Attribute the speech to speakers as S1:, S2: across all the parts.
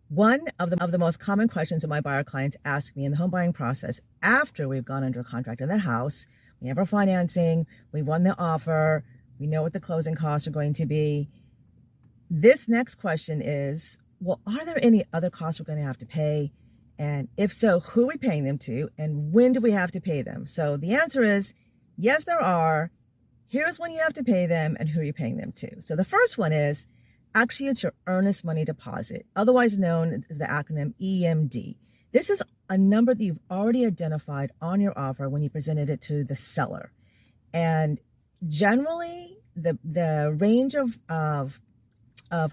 S1: One of the most common questions that my buyer clients ask me in the home buying process after we've gone under contract in the house, we have our financing, we won the offer, we know what the closing costs are going to be. This next question is, well, are there any other costs we're going to have to pay? And if so, who are we paying them to? And when do we have to pay them? So the answer is, yes, there are. Here's when you have to pay them and who are you paying them to. So the first one is, actually, it's your earnest money deposit, otherwise known as the acronym EMD. This is a number that you've already identified on your offer when you presented it to the seller. And generally, the range of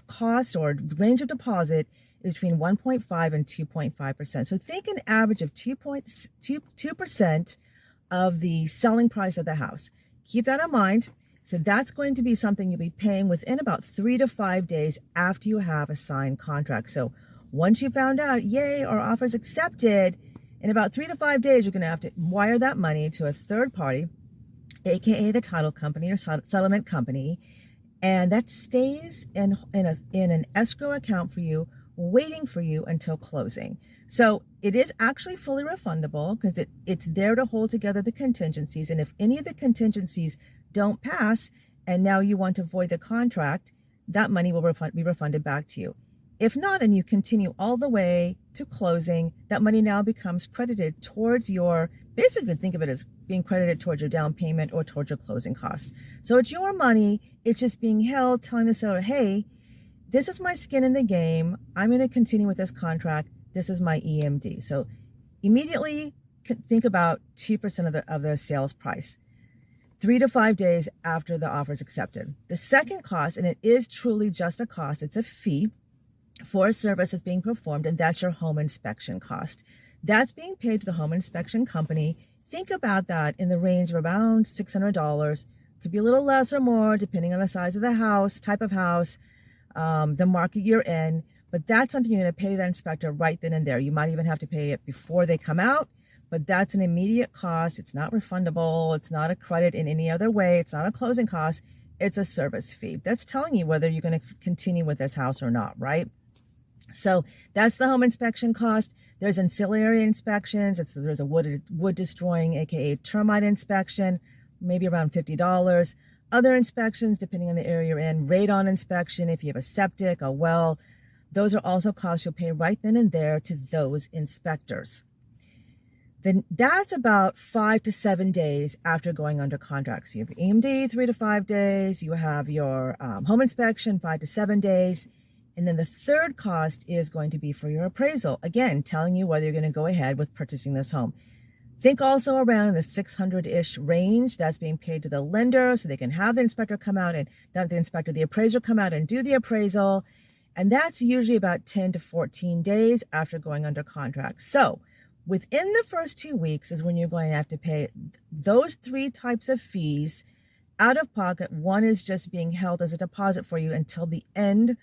S1: cost or range of deposit is between 1.5 and 2.5%. So think an average of 2% of the selling price of the house. Keep that in mind. So that's going to be something you'll be paying within about 3 to 5 days after you have a signed contract. So once you found out, yay, our offer's accepted, in about 3 to 5 days, you're going to have to wire that money to a third party, aka the title company or settlement company, and that stays in an escrow account for you, waiting for you until closing. So it is actually fully refundable because it's there to hold together the contingencies. And if any of the contingencies don't pass and now you want to void the contract, that money will be refunded back to you. If not, and you continue all the way to closing, that money now becomes credited towards your, basically think of it as being credited towards your down payment or towards your closing costs. So it's your money, it's just being held, telling the seller, hey, this is my skin in the game, I'm going to continue with this contract, this is my EMD. So immediately think about 2% of the sales price. 3 to 5 days after the offer is accepted. The second cost, and it is truly just a cost, it's a fee for a service that's being performed, and that's your home inspection cost. That's being paid to the home inspection company. Think about that in the range of around $600. Could be a little less or more depending on the size of the house, type of house, the market you're in, but that's something you're going to pay the inspector right then and there. You might even have to pay it before they come out, but that's an immediate cost. It's not refundable. It's not a credit in any other way. It's not a closing cost. It's a service fee. That's telling you whether you're going to continue with this house or not, right? So that's the home inspection cost. There's ancillary inspections. There's a wood destroying, aka termite inspection, maybe around $50. Other inspections, depending on the area you're in, radon inspection, if you have a septic, a well, those are also costs you'll pay right then and there to those inspectors. Then that's about 5 to 7 days after going under contract. So you have EMD 3 to 5 days, you have your home inspection 5 to 7 days, and then the third cost is going to be for your appraisal. Again, telling you whether you're going to go ahead with purchasing this home. Think also around the 600-ish range that's being paid to the lender so they can have the inspector come out and not the inspector, the appraiser come out and do the appraisal. And that's usually about 10 to 14 days after going under contract. So within the first 2 weeks is when you're going to have to pay those 3 types of fees out of pocket. One is just being held as a deposit for you until the end,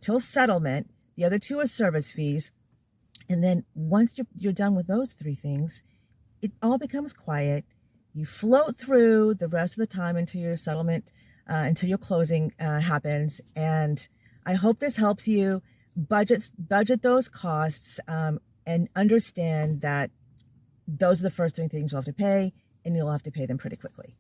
S1: till settlement. The other 2 are service fees. And then once you're done with those 3 things, it all becomes quiet. You float through the rest of the time until your settlement, until your closing happens. And I hope this helps you budget those costs and understand that those are the first 3 things you'll have to pay, and you'll have to pay them pretty quickly.